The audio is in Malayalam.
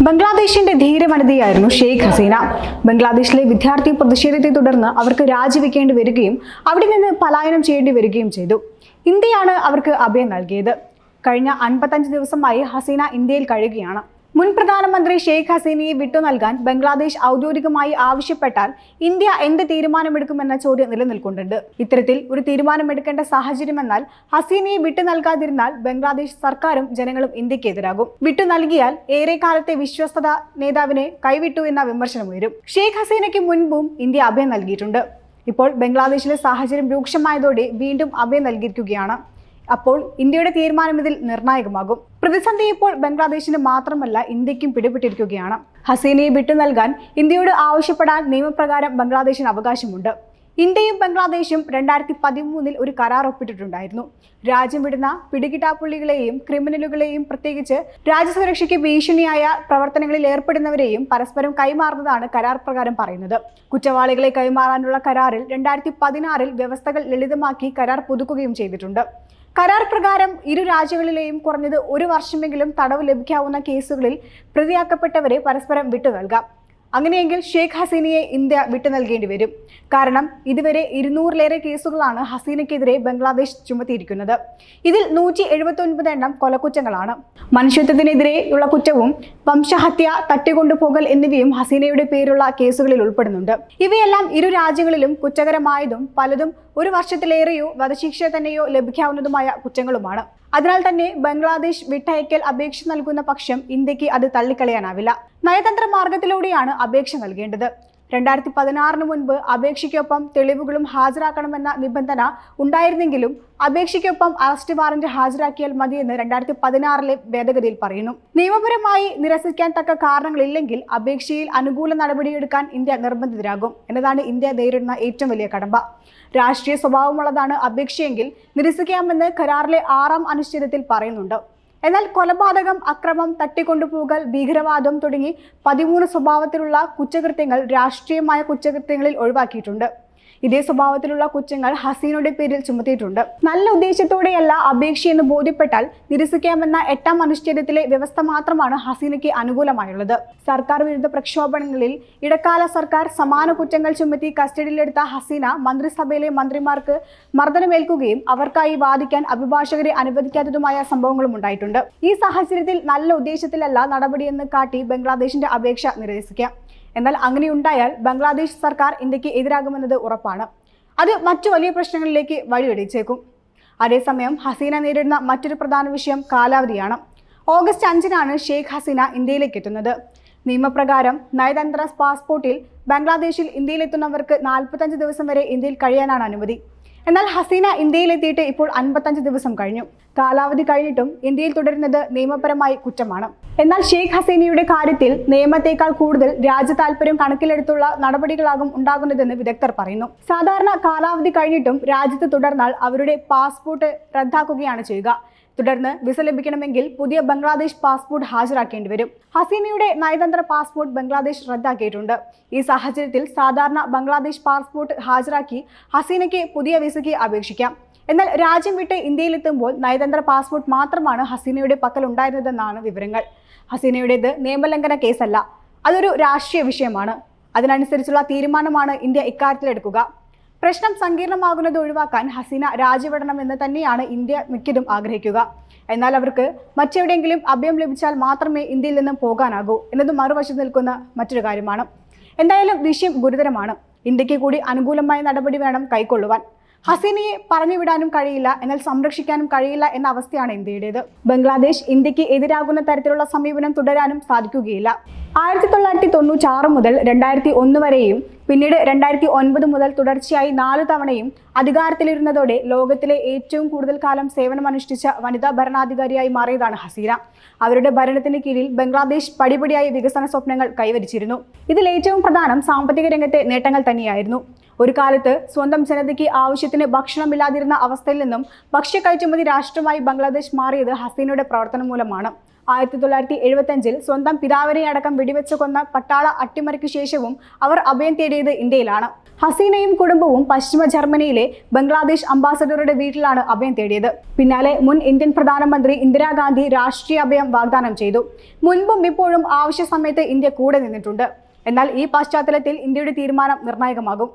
ബംഗ്ലാദേശിന്റെ ധീരവനിതയായിരുന്നു ഷെയ്ഖ് ഹസീന. ബംഗ്ലാദേശിലെ വിദ്യാർത്ഥി പ്രതിഷേധത്തെ തുടർന്ന് അവർക്ക് രാജിവെക്കേണ്ടി വരികയും അവിടെ നിന്ന് പലായനം ചെയ്യേണ്ടി വരികയും ചെയ്തു. ഇന്ത്യയാണ് അവർക്ക് അഭയം നൽകിയത്. കഴിഞ്ഞ 55 ദിവസമായി ഹസീന ഇന്ത്യയിൽ കഴിയുകയാണ്. മുൻ പ്രധാനമന്ത്രി ഷെയ്ഖ് ഹസീനയെ വിട്ടു നൽകാൻ ബംഗ്ലാദേശ് ഔദ്യോഗികമായി ആവശ്യപ്പെട്ടാൽ ഇന്ത്യ എന്ത് തീരുമാനമെടുക്കുമെന്ന ചോദ്യം നിലനിൽക്കുന്നുണ്ട്. ഇത്തരത്തിൽ ഒരു തീരുമാനമെടുക്കേണ്ട സാഹചര്യമെന്നാൽ ഹസീനയെ വിട്ടു നൽകാതിരുന്നാൽ ബംഗ്ലാദേശ് സർക്കാരും ജനങ്ങളും ഇന്ത്യക്കെതിരാകും. വിട്ടു നൽകിയാൽ ഏറെക്കാലത്തെ വിശ്വസ്തത നേതാവിനെ കൈവിട്ടു എന്ന വിമർശനമുയരും. ഷെയ്ഖ് ഹസീനയ്ക്ക് മുൻപും ഇന്ത്യ അഭയം നൽകിയിട്ടുണ്ട്. ഇപ്പോൾ ബംഗ്ലാദേശിലെ സാഹചര്യം രൂക്ഷമായതോടെ വീണ്ടും അഭയം നൽകിയിരിക്കുകയാണ്. അപ്പോൾ ഇന്ത്യയുടെ തീരുമാനം ഇതിൽ നിർണായകമാകും. പ്രതിസന്ധി ഇപ്പോൾ ബംഗ്ലാദേശിന് മാത്രമല്ല ഇന്ത്യക്കും പിടിപെട്ടിരിക്കുകയാണ്. ഹസീനയെ വിട്ടു നൽകാൻ ഇന്ത്യയോട് ആവശ്യപ്പെടാൻ നിയമപ്രകാരം ബംഗ്ലാദേശിന് അവകാശമുണ്ട്. ഇന്ത്യയും ബംഗ്ലാദേശും 2013 ഒരു കരാർ ഒപ്പിട്ടിട്ടുണ്ടായിരുന്നു. രാജ്യം വിടുന്ന പിടികിട്ടാപ്പുള്ളികളെയും ക്രിമിനലുകളെയും പ്രത്യേകിച്ച് രാജ്യസുരക്ഷയ്ക്ക് ഭീഷണിയായ പ്രവർത്തനങ്ങളിൽ ഏർപ്പെടുന്നവരെയും പരസ്പരം കൈമാറുന്നതാണ് കരാർ പ്രകാരം പറയുന്നത്. കുറ്റവാളികളെ കൈമാറാനുള്ള കരാറിൽ 2016 വ്യവസ്ഥകൾ ലളിതമാക്കി കരാർ പുതുക്കുകയും ചെയ്തിട്ടുണ്ട്. കരാർ പ്രകാരം ഇരു രാജ്യങ്ങളിലെയും കുറഞ്ഞത് 1 വർഷമെങ്കിലും തടവ് ലഭിക്കാവുന്ന കേസുകളിൽ പ്രതിയാക്കപ്പെട്ടവരെ പരസ്പരം വിട്ടു നൽകാം. അങ്ങനെയെങ്കിൽ ഷെയ്ഖ് ഹസീനയെ ഇന്ത്യ വിട്ടു നൽകേണ്ടി വരും. കാരണം ഇതുവരെ 200-ലേറെ കേസുകളാണ് ഹസീനയ്ക്കെതിരെ ബംഗ്ലാദേശ് ചുമത്തിയിരിക്കുന്നത്. ഇതിൽ 179 എണ്ണം കൊലക്കുറ്റങ്ങളാണ്. മനുഷ്യത്വത്തിനെതിരെയുള്ള കുറ്റവും വംശഹത്യ, തട്ടിക്കൊണ്ടുപോകൽ എന്നിവയും ഹസീനയുടെ പേരുള്ള കേസുകളിൽ ഉൾപ്പെടുന്നുണ്ട്. ഇവയെല്ലാം ഇരു രാജ്യങ്ങളിലും കുറ്റകരമായതും പലതും 1 വർഷത്തിലേറെയോ വധശിക്ഷ തന്നെയോ ലഭിക്കാവുന്നതുമായ കുറ്റങ്ങളുമാണ്. അതിനാൽ തന്നെ ബംഗ്ലാദേശ് വിട്ടയക്കൽ അപേക്ഷ നൽകുന്ന പക്ഷം ഇന്ത്യക്ക് അത് തള്ളിക്കളയാനാവില്ല. നയതന്ത്ര മാർഗത്തിലൂടെയാണ് അപേക്ഷ നൽകേണ്ടത്. 2016 മുൻപ് അപേക്ഷയ്ക്കൊപ്പം തെളിവുകളും ഹാജരാക്കണമെന്ന നിബന്ധന ഉണ്ടായിരുന്നെങ്കിലും അപേക്ഷയ്ക്കൊപ്പം അറസ്റ്റ് വാറന്റ് ഹാജരാക്കിയാൽ മതിയെന്ന് 2016 ഭേദഗതിയിൽ പറയുന്നു. നിയമപരമായി നിരസിക്കാൻ തക്ക കാരണങ്ങളില്ലെങ്കിൽ അപേക്ഷയിൽ അനുകൂല നടപടിയെടുക്കാൻ ഇന്ത്യ നിർബന്ധിതരാകും എന്നതാണ് ഇന്ത്യ നേരിടുന്ന ഏറ്റവും വലിയ കടമ്പ. രാഷ്ട്രീയ സ്വഭാവമുള്ളതാണ് അപേക്ഷയെങ്കിൽ നിരസിക്കാമെന്ന് കരാറിലെ 6ാം അനുച്ഛേദത്തിൽ പറയുന്നുണ്ട്. എന്നാൽ കൊലപാതകം, അക്രമം, തട്ടിക്കൊണ്ടുപോകൽ, ഭീകരവാദം തുടങ്ങി 13 സ്വഭാവത്തിലുള്ള കുറ്റകൃത്യങ്ങൾ രാഷ്ട്രീയമായ കുറ്റകൃത്യങ്ങളിൽ ഒഴിവാക്കിയിട്ടുണ്ട്. ഇതേ സ്വഭാവത്തിലുള്ള കുറ്റങ്ങൾ ഹസീനയുടെ പേരിൽ ചുമത്തിയിട്ടുണ്ട്. നല്ല ഉദ്ദേശത്തോടെയല്ല അപേക്ഷയെന്ന് ബോധ്യപ്പെട്ടാൽ നിരസിക്കാമെന്ന 8ാം അനുച്ഛേദത്തിലെ വ്യവസ്ഥ മാത്രമാണ് ഹസീനയ്ക്ക് അനുകൂലമായുള്ളത്. സർക്കാർ വിരുദ്ധ പ്രക്ഷോഭങ്ങളിൽ ഇടക്കാല സർക്കാർ സമാന കുറ്റങ്ങൾ ചുമത്തി കസ്റ്റഡിയിലെടുത്ത ഹസീന മന്ത്രിസഭയിലെ മന്ത്രിമാർക്ക് മർദ്ദനമേൽക്കുകയും അവർക്കായി വാദിക്കാൻ അഭിഭാഷകരെ അനുവദിക്കാത്തതുമായ സംഭവങ്ങളും ഉണ്ടായിട്ടുണ്ട്. ഈ സാഹചര്യത്തിൽ നല്ല ഉദ്ദേശത്തിലല്ല നടപടിയെന്ന് കാട്ടി ബംഗ്ലാദേശിന്റെ അപേക്ഷ നിരസിക്കാം. എന്നാൽ അങ്ങനെയുണ്ടായാൽ ബംഗ്ലാദേശ് സർക്കാർ ഇന്ത്യക്ക് എതിരാകുമെന്നത് ഉറപ്പാണ്. അത് മറ്റു വലിയ പ്രശ്നങ്ങളിലേക്ക് വഴിതെളിച്ചേക്കും. അതേസമയം ഹസീന നേരിടുന്ന മറ്റൊരു പ്രധാന വിഷയം കാലാവധിയാണ്. ഓഗസ്റ്റ് 5-നാണ് ഷെയ്ഖ് ഹസീന ഇന്ത്യയിലേക്ക് എത്തുന്നത്. നിയമപ്രകാരം നയതന്ത്ര പാസ്പോർട്ടിൽ ബംഗ്ലാദേശിൽ ഇന്ത്യയിലെത്തുന്നവർക്ക് 45 ദിവസം വരെ ഇന്ത്യയിൽ കഴിയാനാണ് അനുമതി. എന്നാൽ ഹസീന ഇന്ത്യയിലെത്തിയിട്ട് ഇപ്പോൾ 55 ദിവസം കഴിഞ്ഞു. കാലാവധി കഴിഞ്ഞിട്ടും ഇന്ത്യയിൽ തുടരുന്നത് നിയമപരമായി കുറ്റമാണ്. എന്നാൽ ഷെയ്ഖ് ഹസീനയുടെ കാര്യത്തിൽ നിയമത്തേക്കാൾ കൂടുതൽ രാജ്യ താൽപര്യം കണക്കിലെടുത്തുള്ള നടപടികളാകും ഉണ്ടാകുന്നതെന്ന് വിദഗ്ധർ പറയുന്നു. സാധാരണ കാലാവധി കഴിഞ്ഞിട്ടും രാജ്യത്ത് തുടർന്നാൽ അവരുടെ പാസ്പോർട്ട് റദ്ദാക്കുകയാണ് ചെയ്യുക. തുടർന്ന് വിസ ലഭിക്കണമെങ്കിൽ പുതിയ ബംഗ്ലാദേശ് പാസ്പോർട്ട് ഹാജരാക്കേണ്ടി വരും. ഹസീനയുടെ നയതന്ത്ര പാസ്പോർട്ട് ബംഗ്ലാദേശ് റദ്ദാക്കിയിട്ടുണ്ട്. ഈ സാഹചര്യത്തിൽ സാധാരണ ബംഗ്ലാദേശ് പാസ്പോർട്ട് ഹാജരാക്കി ഹസീനയ്ക്ക് പുതിയ വിസയ്ക്ക് അപേക്ഷിക്കാം. എന്നാൽ രാജ്യം വിട്ട് ഇന്ത്യയിലെത്തുമ്പോൾ നയതന്ത്ര പാസ്പോർട്ട് മാത്രമാണ് ഹസീനയുടെ പക്കൽ ഉണ്ടായിരുന്നതെന്നാണ് വിവരങ്ങൾ. ഹസീനയുടേത് നിയമലംഘന കേസല്ല, അതൊരു രാഷ്ട്രീയ വിഷയമാണ്. അതിനനുസരിച്ചുള്ള തീരുമാനമാണ് ഇന്ത്യ ഇക്കാര്യത്തിലെടുക്കുക. പ്രശ്നം സങ്കീർണമാകുന്നത് ഒഴിവാക്കാൻ ഹസീന രാജിവിടണമെന്ന് തന്നെയാണ് ഇന്ത്യ മിക്കതും ആഗ്രഹിക്കുക. എന്നാൽ അവർക്ക് മറ്റെവിടെയെങ്കിലും അഭയം ലഭിച്ചാൽ മാത്രമേ ഇന്ത്യയിൽ നിന്നും പോകാനാകൂ എന്നത് മറുവശത്ത് നിൽക്കുന്ന മറ്റൊരു കാര്യമാണ്. എന്തായാലും വിഷയം ഗുരുതരമാണ്. ഇന്ത്യക്ക് കൂടി അനുകൂലമായ നടപടി വേണം കൈക്കൊള്ളുവാൻ. ഹസീനയെ പറഞ്ഞുവിടാനും കഴിയില്ല, എന്നാൽ സംരക്ഷിക്കാനും കഴിയില്ല എന്ന അവസ്ഥയാണ് ഇന്ത്യയുടേത്. ബംഗ്ലാദേശ് ഇന്ത്യക്ക് എതിരാകുന്ന തരത്തിലുള്ള സമീപനം തുടരാനും സാധിക്കുകയില്ല. 1996 മുതൽ 2001 വരെയും പിന്നീട് 2009 മുതൽ തുടർച്ചയായി 4 തവണയും അധികാരത്തിലിരുന്നതോടെ ലോകത്തിലെ ഏറ്റവും കൂടുതൽ കാലം സേവനമനുഷ്ഠിച്ച വനിതാ ഭരണാധികാരിയായി മാറിയതാണ് ഹസീന. അവരുടെ ഭരണത്തിന് കീഴിൽ ബംഗ്ലാദേശ് പടിപടിയായി വികസന സ്വപ്നങ്ങൾ കൈവരിച്ചിരുന്നു. ഇതിൽ ഏറ്റവും പ്രധാനം സാമ്പത്തിക രംഗത്തെ നേട്ടങ്ങൾ തന്നെയായിരുന്നു. ഒരു കാലത്ത് സ്വന്തം ജനതയ്ക്ക് ആവശ്യത്തിന് ഭക്ഷണമില്ലാതിരുന്ന അവസ്ഥയിൽ നിന്നും ഭക്ഷ്യ കയറ്റുമതി രാഷ്ട്രമായി ബംഗ്ലാദേശ് മാറിയത് ഹസീനയുടെ പ്രവർത്തനം മൂലമാണ്. 1975-ൽ സ്വന്തം പിതാവിനെ അടക്കം വെടിവെച്ച് കൊന്ന പട്ടാള അട്ടിമറിക്ക് ശേഷവും അവർ അഭയം തേടിയത് ഇന്ത്യയിലാണ്. ഹസീനയും കുടുംബവും പശ്ചിമ ജർമ്മനിയിലെ ബംഗ്ലാദേശ് അംബാസഡറുടെ വീട്ടിലാണ് അഭയം തേടിയത്. പിന്നാലെ മുൻ ഇന്ത്യൻ പ്രധാനമന്ത്രി ഇന്ദിരാഗാന്ധി രാഷ്ട്രീയ അഭയം വാഗ്ദാനം ചെയ്തു. മുൻപും ഇപ്പോഴും ആവശ്യ സമയത്ത് ഇന്ത്യ കൂടെ നിന്നിട്ടുണ്ട്. എന്നാൽ ഈ പശ്ചാത്തലത്തിൽ ഇന്ത്യയുടെ തീരുമാനം നിർണായകമാകും.